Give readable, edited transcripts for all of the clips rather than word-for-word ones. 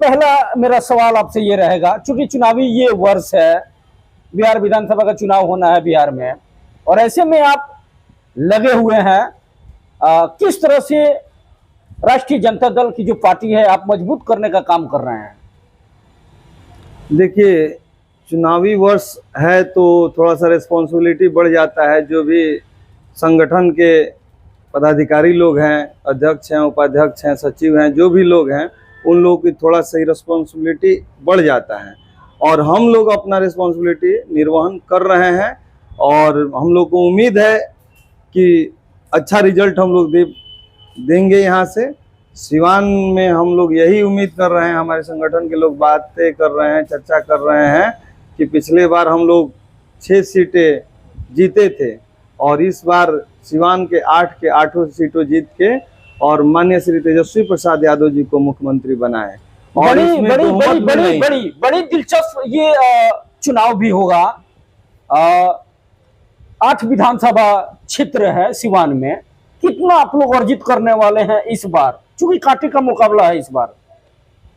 पहला मेरा सवाल आपसे ये रहेगा, चूंकि चुनावी ये वर्ष है, बिहार विधानसभा का चुनाव होना है बिहार में, और ऐसे में आप लगे हुए हैं, किस तरह से राष्ट्रीय जनता दल की जो पार्टी है आप मजबूत करने का काम कर रहे हैं? देखिए, चुनावी वर्ष है तो थोड़ा सा रिस्पॉन्सिबिलिटी बढ़ जाता है। जो भी संगठन के पदाधिकारी लोग हैं, अध्यक्ष हैं, उपाध्यक्ष हैं, सचिव हैं, जो भी लोग हैं, उन लोगों की थोड़ा सा रिस्पॉन्सिबिलिटी बढ़ जाता है और हम लोग अपना रिस्पॉन्सिबिलिटी निर्वहन कर रहे हैं और हम लोग को उम्मीद है कि अच्छा रिजल्ट हम लोग देंगे। यहाँ से सिवान में हम लोग यही उम्मीद कर रहे हैं, हमारे संगठन के लोग बातें कर रहे हैं, चर्चा कर रहे हैं कि पिछले बार हम लोग 6 सीटें जीते थे और इस बार सिवान के 8 के 8 सीटों जीत के और माननीय श्री तेजस्वी प्रसाद यादव जी को मुख्यमंत्री बनाए। और बड़ी दिलचस्प ये चुनाव भी होगा। 8 विधानसभा क्षेत्र है सिवान में, कितना आप लोग अर्जित करने वाले हैं इस बार, चूंकि कांटे का मुकाबला है इस बार?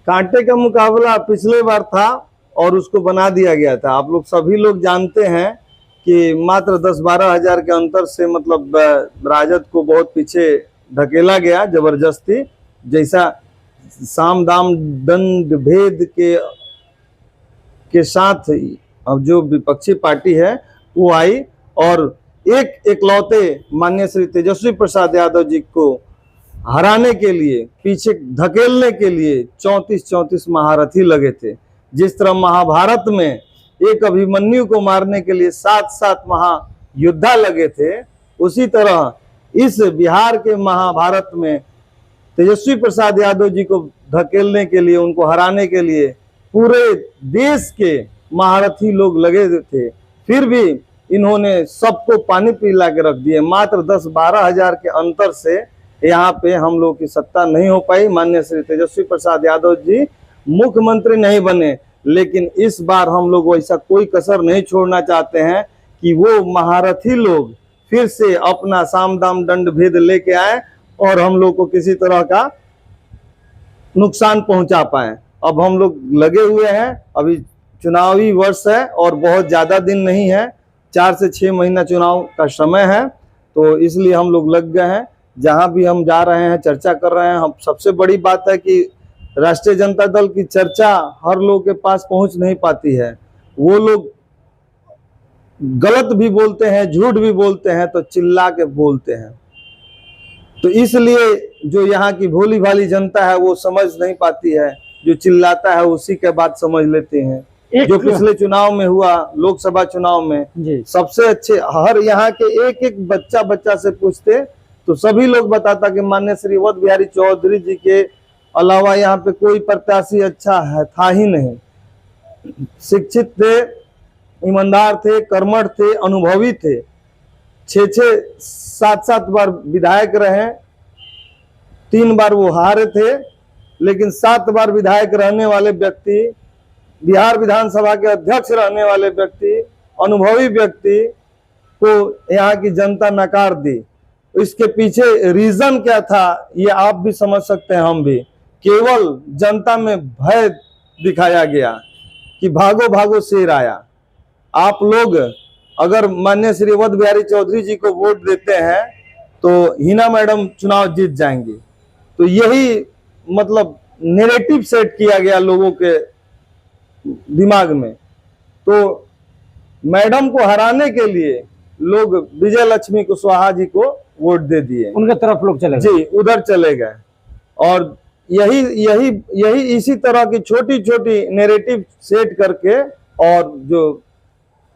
कांटे का मुकाबला पिछले बार था और उसको बना दिया गया था। आप लोग सभी लोग जानते हैं कि मात्र 10-12 हजार के अंतर से मतलब राजद को बहुत पीछे ढकेला गया जबरदस्ती। जैसा साम दाम दंड भेद के साथ अब जो विपक्षी पार्टी है वो आई और एकलौते माननीय श्री तेजस्वी प्रसाद यादव जी को हराने के लिए, पीछे धकेलने के लिए 34 महारथी लगे थे। जिस तरह महाभारत में एक अभिमन्यु को मारने के लिए 7 महायोद्धा लगे थे, उसी तरह इस बिहार के महाभारत में तेजस्वी प्रसाद यादव जी को धकेलने के लिए, उनको हराने के लिए पूरे देश के महारथी लोग लगे थे। फिर भी इन्होंने सबको पानी पिला के रख दिए। मात्र 10-12 हजार के अंतर से यहाँ पे हम लोग की सत्ता नहीं हो पाई। माननीय श्री तेजस्वी प्रसाद यादव जी मुख्यमंत्री नहीं बने, लेकिन इस बार हम लोग वैसा कोई कसर नहीं छोड़ना चाहते हैं कि वो महारथी लोग फिर से अपना साम दाम दंड भेद लेके आए और हम लोग को किसी तरह का नुकसान पहुंचा पाए। अब हम लोग लगे हुए हैं, अभी चुनावी वर्ष है और बहुत ज्यादा दिन नहीं है, 4 से 6 महीना चुनाव का समय है, तो इसलिए हम लोग लग गए हैं। जहां भी हम जा रहे हैं, चर्चा कर रहे हैं। हम सबसे बड़ी बात है कि राष्ट्रीय जनता दल की चर्चा हर लोग के पास पहुंच नहीं पाती है। वो लोग गलत भी बोलते हैं, झूठ भी बोलते हैं, तो चिल्ला के बोलते हैं। तो इसलिए जो यहाँ की भोली भाली जनता है वो समझ नहीं पाती है, जो चिल्लाता है उसी के बात समझ लेते हैं। जो पिछले चुनाव में हुआ, लोकसभा चुनाव में सबसे अच्छे, हर यहाँ के एक बच्चा से पूछते तो सभी लोग बताता कि माननीय श्री अवध बिहारी चौधरी जी के अलावा यहाँ पे कोई प्रत्याशी अच्छा है था ही नहीं। शिक्षित थे, ईमानदार थे, कर्मठ थे, अनुभवी थे, 6-6, 7-7 बार विधायक रहे, 3 बार वो हारे थे, लेकिन 7 बार विधायक रहने वाले व्यक्ति, बिहार विधानसभा के अध्यक्ष रहने वाले व्यक्ति, अनुभवी व्यक्ति को यहाँ की जनता नकार दी। इसके पीछे रीजन क्या था ये आप भी समझ सकते हैं, हम भी। केवल जनता में भय दिखाया गया कि भागो भागो शेर आया। आप लोग अगर माननीय श्री अवध बिहारी चौधरी जी को वोट देते हैं तो हिना मैडम चुनाव जीत जाएंगी। तो यही मतलब नैरेटिव सेट किया गया लोगों के दिमाग में। तो मैडम को हराने के लिए लोग विजय लक्ष्मी कुशवाहा जी को वोट दे दिए, उनके तरफ लोग चले गए, जी उधर चले गए। और यही इसी तरह की छोटी छोटी नैरेटिव सेट करके और जो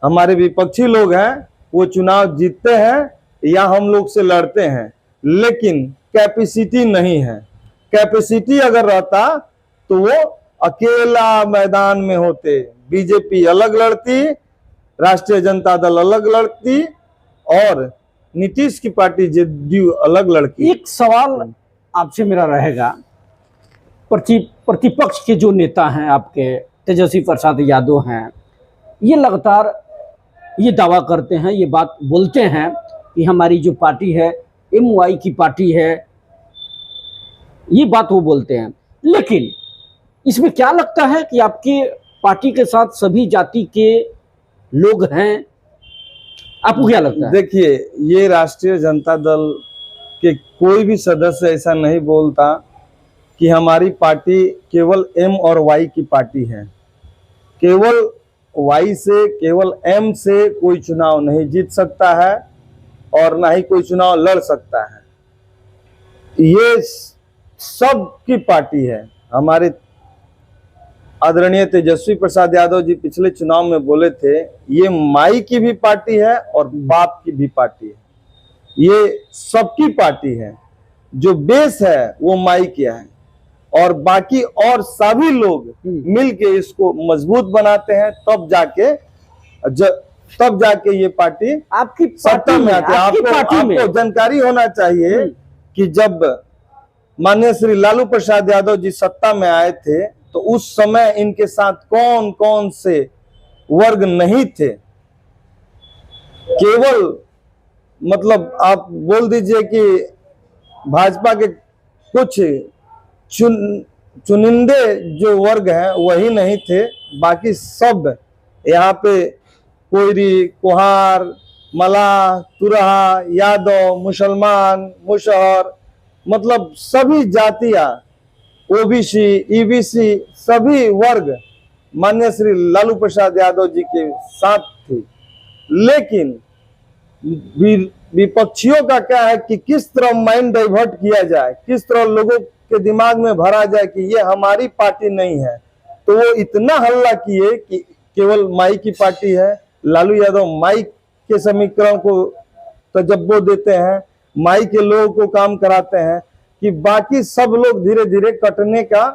हमारे विपक्षी लोग हैं वो चुनाव जीतते हैं या हम लोग से लड़ते हैं, लेकिन कैपेसिटी नहीं है। कैपेसिटी अगर रहता तो वो अकेला मैदान में होते, बीजेपी अलग लड़ती, राष्ट्रीय जनता दल अलग लड़ती और नीतीश की पार्टी जेडीयू अलग लड़की। एक सवाल आपसे मेरा रहेगा, प्रतिपक्ष के जो नेता हैं आपके तेजस्वी प्रसाद यादव हैं, ये लगातार ये दावा करते हैं, ये बात बोलते हैं कि हमारी जो पार्टी है MY की पार्टी है, ये बात वो बोलते हैं। लेकिन इसमें क्या लगता है कि आपकी पार्टी के साथ सभी जाति के लोग हैं? आपको क्या लगता है? देखिए, ये राष्ट्रीय जनता दल के कोई भी सदस्य ऐसा नहीं बोलता कि हमारी पार्टी केवल एम और वाई की पार्टी है। केवल वाई से, केवल एम से कोई चुनाव नहीं जीत सकता है और ना ही कोई चुनाव लड़ सकता है। ये सबकी पार्टी है। हमारे आदरणीय तेजस्वी प्रसाद यादव जी पिछले चुनाव में बोले थे, ये माई की भी पार्टी है और बाप की भी पार्टी है, ये सबकी पार्टी है। जो बेस है वो माई किया है और बाकी और सभी लोग मिलके इसको मजबूत बनाते हैं, तब जाके ये पार्टी आपकी सत्ता में आती है। आपको जानकारी होना चाहिए कि जब माननीय श्री लालू प्रसाद यादव जी सत्ता में आए थे तो उस समय इनके साथ कौन कौन से वर्ग नहीं थे। केवल मतलब आप बोल दीजिए कि भाजपा के कुछ चुनिंदे जो वर्ग हैं वही नहीं थे, बाकी सब यहाँ पे कोयरी, कुहार, मलाह, तुरहा, यादव, मुसलमान, मुशहर, मतलब सभी जातियां, ओबीसी, ईबीसी, सभी वर्ग माननीय श्री लालू प्रसाद यादव जी के साथ थे। लेकिन विपक्षियों का क्या है कि किस तरह माइंड डाइवर्ट किया जाए, किस तरह लोगों के दिमाग में भरा जाए कि ये हमारी पार्टी नहीं है। तो वो इतना हल्ला किए कि केवल माई की पार्टी है, लालू यादव माई के समीकरण को तजब्बो देते हैं, माई के लोगों को काम कराते हैं, कि बाकी सब लोग धीरे धीरे कटने का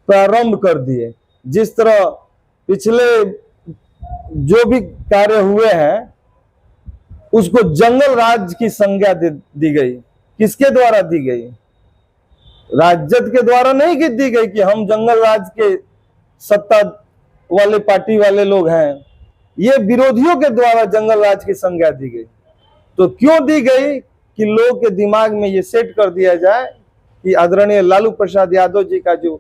प्रारंभ कर दिए। जिस तरह पिछले जो भी कार्य हुए हैं उसको जंगल राज की संज्ञा दी गई। किसके द्वारा दी गई? राजद के द्वारा नहीं दी गई कि हम जंगल राज के सत्ता वाले पार्टी वाले लोग हैं, ये विरोधियों के द्वारा जंगल राज की संज्ञा दी गई। तो क्यों दी गई? कि लोगों के दिमाग में ये सेट कर दिया जाए कि आदरणीय लालू प्रसाद यादव जी का जो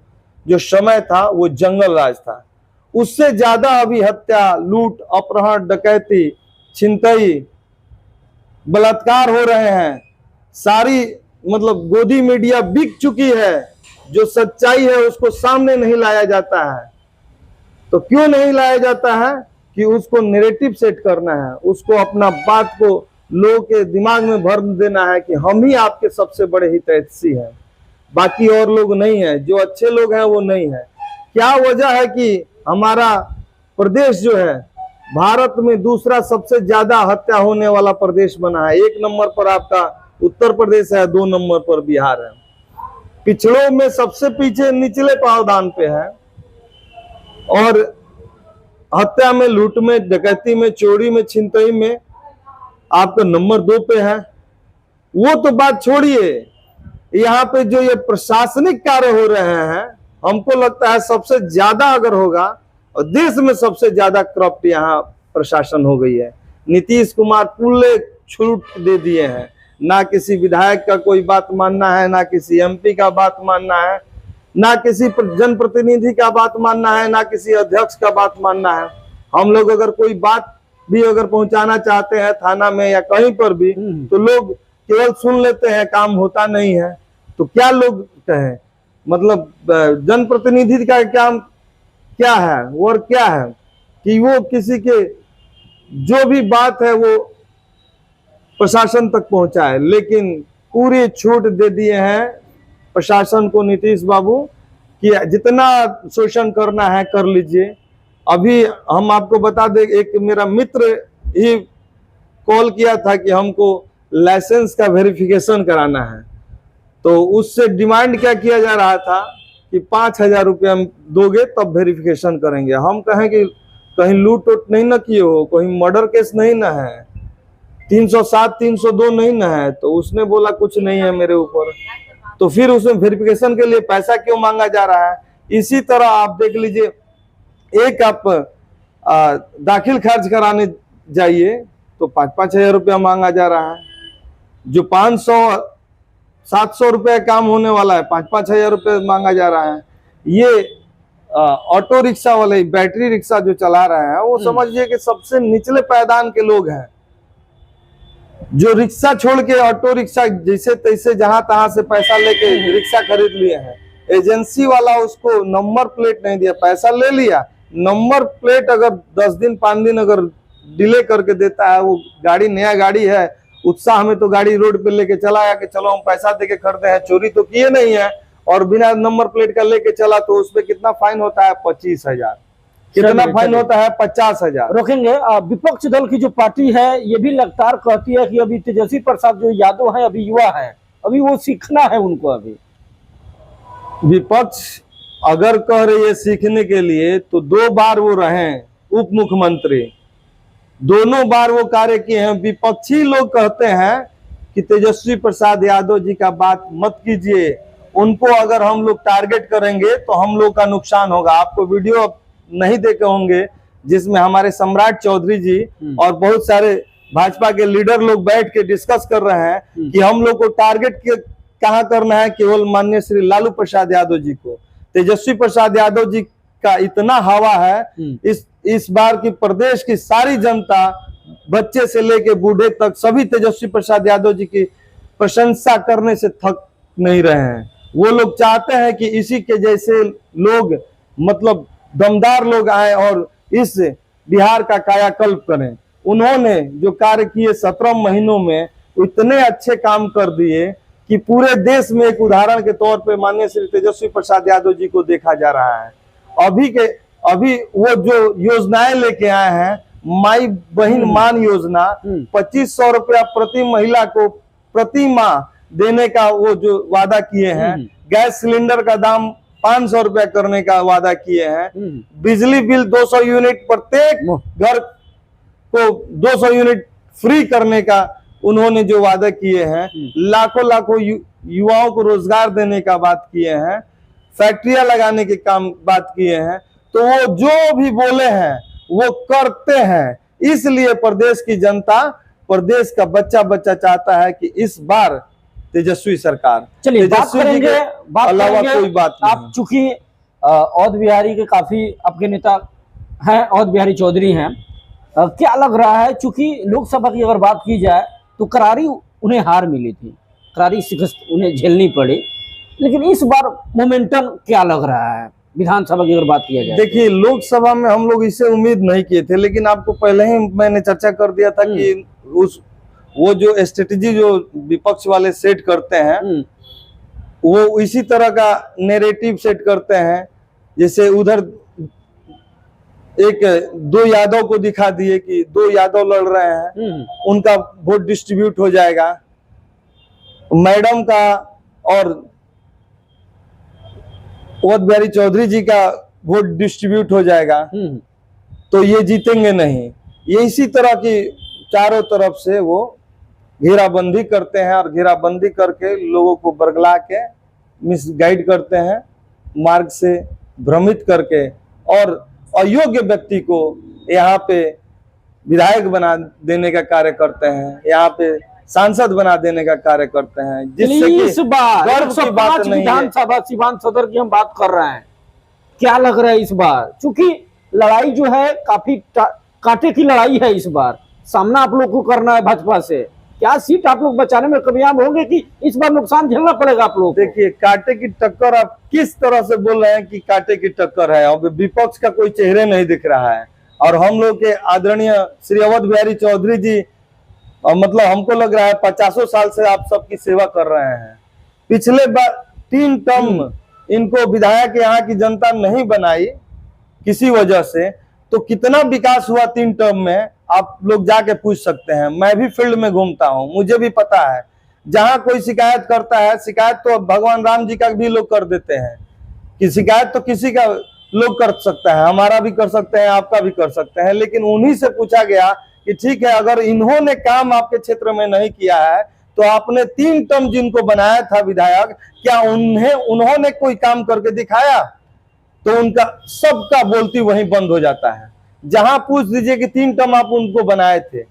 समय था वो जंगल राज था। उससे ज्यादा अभी हत्या, लूट, अपहरण, डकैती, छिनतई, बलात्कार हो रहे हैं। सारी मतलब गोदी मीडिया बिक चुकी है। जो सच्चाई है उसको सामने नहीं लाया जाता है। तो क्यों नहीं लाया जाता है? कि उसको नैरेटिव सेट करना है, उसको अपना बात को लोगों के दिमाग में भर देना है कि हम ही आपके सबसे बड़े हितैषी हैं, बाकी और लोग नहीं है, जो अच्छे लोग हैं वो नहीं है। क्या वजह है कि हमारा प्रदेश जो है भारत में दूसरा सबसे ज्यादा हत्या होने वाला प्रदेश बना है? 1 नंबर पर आपका उत्तर प्रदेश है, 2 नंबर पर बिहार है। पिछड़ों में सबसे पीछे निचले पावदान पे है और हत्या में, लूट में, डकैती में, चोरी में, छिनतई में आपका नंबर 2 पे है। वो तो बात छोड़िए, यहाँ पे जो ये प्रशासनिक कार्य हो रहे हैं, हमको लगता है सबसे ज्यादा अगर होगा और देश में सबसे ज्यादा करप्ट यहाँ प्रशासन हो गई है। नीतीश कुमार पूरे छूट दे दिए हैं, ना किसी विधायक का कोई बात मानना है, ना किसी एमपी का बात मानना है, ना किसी जनप्रतिनिधि का बात मानना है, ना किसी अध्यक्ष का बात मानना है। हम लोग अगर कोई बात भी अगर पहुंचाना चाहते हैं थाना में या कहीं पर भी, तो लोग केवल सुन लेते हैं, काम होता नहीं है। तो क्या लोग कहें, मतलब जनप्रतिनिधि का काम क्या है, वर्क क्या है कि वो किसी के जो भी बात है वो प्रशासन तक पहुंचाए। लेकिन पूरी छूट दे दिए हैं प्रशासन को नीतीश बाबू कि जितना शोषण करना है कर लीजिए। अभी हम आपको बता दें, एक मेरा मित्र ही कॉल किया था कि हमको लाइसेंस का वेरिफिकेशन कराना है, तो उससे डिमांड क्या किया जा रहा था कि 5,000 रुपया दोगे तब वेरिफिकेशन करेंगे। हम कहें कि कहीं लूट वूट नहीं ना किए हो, कहीं मर्डर केस नहीं ना है, 307 302 नहीं ना है। तो उसने बोला कुछ नहीं है मेरे ऊपर। तो फिर उसमें वेरिफिकेशन के लिए पैसा क्यों मांगा जा रहा है? इसी तरह आप देख लीजिए, एक आप दाखिल खर्च कराने जाइए तो 5-5 हजार रुपया मांगा जा रहा है। जो 500-700 रुपये काम होने वाला है 5-5 हजार रुपये मांगा जा रहा है। ये ऑटो रिक्शा वाले बैटरी रिक्शा जो चला रहे हैं वो समझिए कि सबसे निचले पायदान के लोग हैं, जो रिक्शा छोड़ के ऑटो रिक्शा जैसे तैसे जहां तहां से पैसा लेके रिक्शा खरीद लिए हैं। एजेंसी वाला उसको नंबर प्लेट नहीं दिया, पैसा ले लिया, नंबर प्लेट अगर 10 दिन 5 दिन अगर डिले करके देता है, वो गाड़ी नया गाड़ी है, उत्साह में तो गाड़ी रोड पे लेके चला आया कि चलो हम पैसा देके खरीदे हैं, चोरी तो किए नहीं है, और बिना नंबर प्लेट का लेके चला तो उसपे कितना फाइन होता है? 25,000। कितना फाइन होता है? 50,000। रोकेंगे। विपक्ष दल की जो पार्टी है ये भी लगातार कहती है कि अभी तेजस्वी प्रसाद जो यादव है अभी युवा है, अभी वो सीखना है उनको। अभी विपक्ष अगर कह रही है सीखने के लिए तो 2 बार वो रहे उप मुख्यमंत्री, दोनों बार वो कार्य किए हैं। विपक्षी लोग कहते हैं कि तेजस्वी प्रसाद यादव जी का बात मत कीजिए, उनको अगर हम लोग टारगेट करेंगे तो हम लोग का नुकसान होगा। आपको वीडियो नहीं देखे होंगे जिसमें हमारे सम्राट चौधरी जी और बहुत सारे भाजपा के लीडर लोग बैठ के डिस्कस कर रहे हैं कि हम लोग को टारगेट कहाँ करना है, केवल माननीय श्री लालू प्रसाद यादव जी को। तेजस्वी प्रसाद यादव जी का इतना हवा है, इस बार की प्रदेश की सारी जनता बच्चे से लेके बूढ़े तक सभी तेजस्वी प्रसाद यादव जी की प्रशंसा करने से थक नहीं रहे हैं। वो लोग चाहते हैं कि इसी के जैसे लोग, मतलब दमदार लोग आए और इस बिहार का कायाकल्प करें। उन्होंने जो कार्य किए 17 महीनों में इतने अच्छे काम कर दिए कि पूरे देश में एक उदाहरण के तौर पे माननीय श्री तेजस्वी प्रसाद यादव जी को देखा जा रहा है। अभी वो जो योजनाएं लेके आए हैं, माई बहन मान योजना, 2500 रुपया प्रति महिला को प्रति माह देने का वो जो वादा किए हैं, गैस सिलेंडर का दाम 500 रुपया करने का वादा किए हैं, बिजली बिल 200 यूनिट प्रत्येक घर को 200 यूनिट फ्री करने का उन्होंने जो वादा किए हैं, लाखों लाखों युवाओं को रोजगार देने का बात किए हैं, फैक्ट्रियां लगाने के काम बात किए हैं। तो वो जो भी बोले हैं वो करते हैं। इसलिए प्रदेश की जनता, प्रदेश का बच्चा बच्चा चाहता है कि इस बार तेजस्वी सरकार। चलिए बात करेंगे, अलावा कोई बात नहीं। आप चूंकि अवध बिहारी के काफी आपके नेता हैं, अवध बिहारी चौधरी हैं, क्या लग रहा है? चूंकि लोकसभा की अगर बात की जाए तो करारी उन्हें हार मिली थी, करारी शिकस्त उन्हें झेलनी पड़ी, लेकिन इस बार मोमेंटम क्या लग रहा है विधानसभा की अगर बात किया जाए? देखिए, लोकसभा में हम लोग इसे उम्मीद नहीं किए थे, लेकिन आपको पहले ही मैंने चर्चा कर दिया था कि वो जो स्ट्रेटेजी जो विपक्ष वाले सेट करते हैं वो इसी तरह का नैरेटिव सेट करते हैं। जैसे उधर एक 2 यादव को दिखा दिए कि 2 यादव लड़ रहे हैं, उनका वोट डिस्ट्रीब्यूट हो जाएगा, मैडम का और अवध बिहारी चौधरी जी का वोट डिस्ट्रीब्यूट हो जाएगा, तो ये जीतेंगे नहीं। ये इसी तरह की चारों तरफ से वो घेराबंदी करते हैं और घेराबंदी करके लोगों को बरगला के मिसगाइड करते हैं, मार्ग से भ्रमित करके, और अयोग्य व्यक्ति को यहाँ पे विधायक बना देने का कार्य करते हैं, यहाँ पे सांसद बना देने का कार्य करते हैं, जिससे कि इस बार गर्व की बात नहीं है। विधानसभा सीवान सदर की हम बात कर रहे हैं, क्या लग रहा है इस बार? चूंकि लड़ाई जो है काफी कांटे की लड़ाई है, इस बार सामना आप लोग को करना है भाजपा से। क्या सीट आप लोग बचाने में कामयाब होंगे कि इस बार नुकसान झेलना पड़ेगा आप लोग? देखिए, कांटे की टक्कर आप किस तरह से बोल रहे हैं कि कांटे की टक्कर है? अब विपक्ष का कोई चेहरे नहीं दिख रहा है, और हम लोग के आदरणीय श्री अवध बिहारी चौधरी जी, मतलब हमको लग रहा है 50 साल से आप सबकी सेवा कर रहे हैं। पिछले बार 3 टर्म इनको विधायक यहाँ की जनता नहीं बनाई किसी वजह से, तो कितना विकास हुआ 3 टर्म में आप लोग जाके पूछ सकते हैं। मैं भी फील्ड में घूमता हूं, मुझे भी पता है। जहां कोई शिकायत करता है, शिकायत तो भगवान राम जी का भी लोग कर देते हैं, कि शिकायत तो किसी का लोग कर सकता है, हमारा भी कर सकते हैं, आपका भी कर सकते हैं, लेकिन उन्हीं से पूछा गया कि ठीक है, अगर इन्होंने काम आपके क्षेत्र में नहीं किया है तो आपने 3 टर्म जिनको बनाया था विधायक, क्या उन्होंने कोई काम करके दिखाया? तो उनका सबका बोलती वहीं बंद हो जाता है। जहां पूछ दीजिए कि 3 टर्म आप उनको बनाए थे,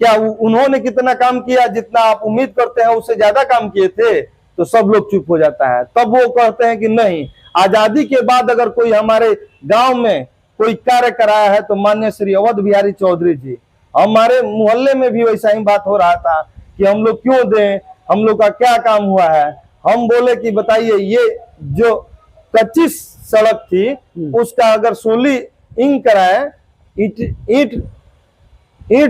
क्या उन्होंने कितना काम किया? जितना आप उम्मीद करते हैं उससे ज्यादा काम किए थे, तो सब लोग चुप हो जाता है। तब वो कहते हैं कि नहीं, आजादी के बाद अगर कोई हमारे गांव में कोई कार्य कराया है तो माननीय श्री अवध बिहारी चौधरी जी। हमारे मोहल्ले में भी वैसा ही बात हो रहा था कि हम लोग क्यों दें, हम लोग का क्या काम हुआ है। हम बोले कि बताइए, ये जो कच्ची सड़क थी उसका अगर सोलिंग कराए, ईंट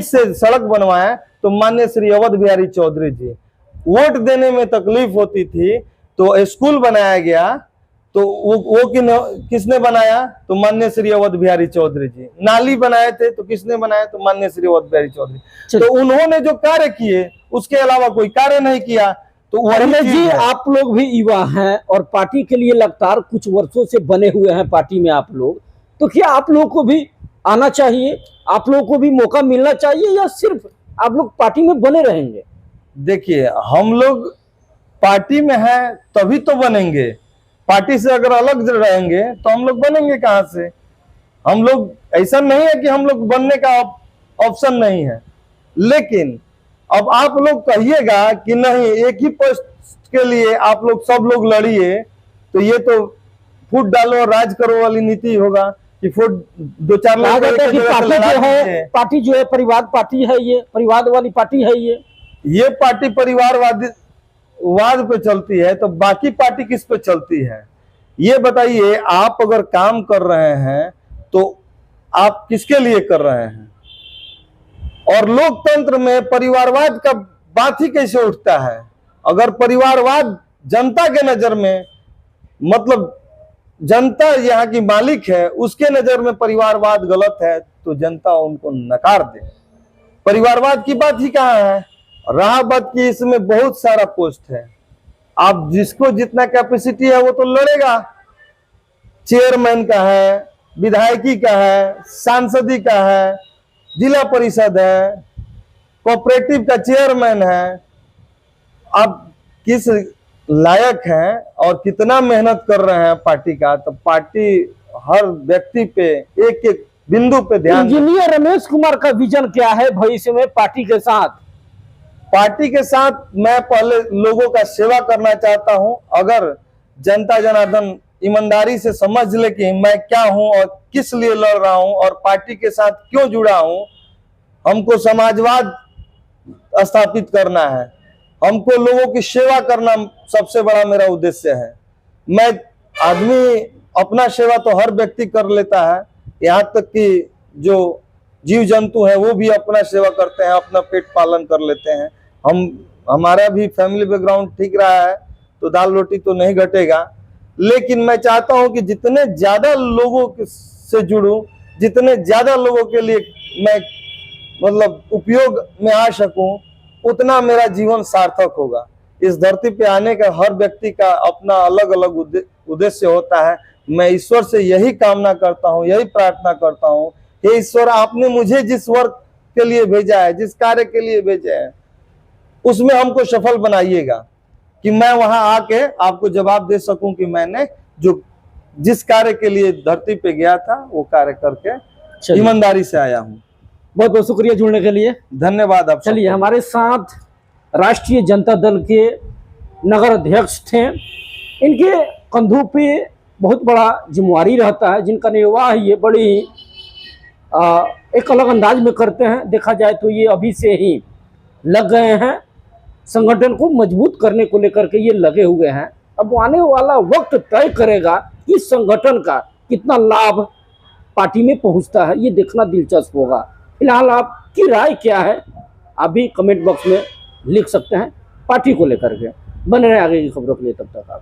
से सड़क बनवाए तो माननीय श्री अवध बिहारी चौधरी जी। वोट देने में तकलीफ होती थी तो स्कूल बनाया गया, तो वो किसने बनाया? तो माननीय श्री अवध बिहारी चौधरी जी। नाली बनाए थे तो किसने बनाया? तो माननीय श्री अवध बिहारी चौधरी। तो उन्होंने जो कार्य किए उसके अलावा कोई कार्य नहीं किया। तो वही जी, आप लोग भी युवा हैं और पार्टी के लिए लगातार कुछ वर्षों से बने हुए हैं पार्टी में आप लोग, तो क्या आप लोगों को भी आना चाहिए, आप लोगों को भी मौका मिलना चाहिए, या सिर्फ आप लोग पार्टी में बने रहेंगे? देखिए, हम लोग पार्टी में हैं तभी तो बनेंगे। पार्टी से अगर अलग रहेंगे तो हम लोग बनेंगे कहां से? हम लोग, ऐसा नहीं है कि हम लोग बनने का ऑप्शन नहीं है, लेकिन अब आप लोग कहिएगा कि नहीं एक ही पोस्ट के लिए आप लोग सब लोग लड़िए, तो ये तो फूट डालो और राज करो वाली नीति होगा कि फूट दो चार लोग पार्टी जो है परिवार पार्टी है, ये परिवार वाली पार्टी है। ये पार्टी परिवारवाद पे चलती है, तो बाकी पार्टी किस पे चलती है? ये बताइए। आप अगर काम कर रहे हैं तो आप किसके लिए कर रहे हैं? और लोकतंत्र में परिवारवाद का बात ही कैसे उठता है? अगर परिवारवाद जनता के नजर में, मतलब जनता यहाँ की मालिक है, उसके नजर में परिवारवाद गलत है तो जनता उनको नकार दे। परिवारवाद की बात ही कहाँ है? रहा बात की इसमें बहुत सारा पोस्ट है, आप जिसको जितना कैपेसिटी है वो तो लड़ेगा। चेयरमैन का है, विधायकी का है, सांसदी का है, जिला परिषद है, कोऑपरेटिव का चेयरमैन है। आप किस लायक हैं और कितना मेहनत कर रहे हैं पार्टी का, तो पार्टी हर व्यक्ति पे एक एक बिंदु पे ध्यान। इंजीनियर रमेश कुमार का विजन क्या है भविष्य में पार्टी के साथ? पार्टी के साथ मैं पहले लोगों का सेवा करना चाहता हूं। अगर जनता जनार्दन ईमानदारी से समझ ले कि मैं क्या हूं और किस लिए लड़ रहा हूं और पार्टी के साथ क्यों जुड़ा हूं, हमको समाजवाद स्थापित करना है, हमको लोगों की सेवा करना सबसे बड़ा मेरा उद्देश्य है। मैं आदमी अपना सेवा तो हर व्यक्ति कर लेता है, यहाँ तक कि जो जीव जंतु है वो भी अपना सेवा करते हैं, अपना पेट पालन कर लेते हैं। हमारा भी फैमिली बैकग्राउंड ठीक रहा है तो दाल रोटी तो नहीं घटेगा, लेकिन मैं चाहता हूं कि जितने ज्यादा लोगों से जुड़ूं, जितने ज्यादा लोगों के लिए मैं मतलब उपयोग में आ सकूं, उतना मेरा जीवन सार्थक होगा। इस धरती पे आने का हर व्यक्ति का अपना अलग अलग उद्देश्य होता है। मैं ईश्वर से यही कामना करता हूं, यही प्रार्थना करता हूं, हे ईश्वर आपने मुझे जिस वर्क के लिए भेजा है, जिस कार्य के लिए भेजा है, उसमें हमको सफल बनाइएगा कि मैं वहां आके आपको जवाब दे सकूं कि मैंने जिस कार्य के लिए धरती पे गया था वो कार्य करके ईमानदारी से आया हूं। बहुत बहुत शुक्रिया जुड़ने के लिए, धन्यवाद आप। चलिए, हमारे साथ राष्ट्रीय जनता दल के नगर अध्यक्ष थे। इनके कंधों पे बहुत बड़ा जिम्मेवारी रहता है, जिनका निर्वाह ये बड़ी एक अलग अंदाज में करते हैं। देखा जाए तो ये अभी से ही लग गए हैं, संगठन को मजबूत करने को लेकर के ये लगे हुए हैं। अब आने वाला वक्त तय करेगा कि संगठन का कितना लाभ पार्टी में पहुंचता है, ये देखना दिलचस्प होगा। फिलहाल आपकी राय क्या है आप भी कमेंट बॉक्स में लिख सकते हैं पार्टी को लेकर के। बने रहे आगे की खबरों के लिए, तब तक आप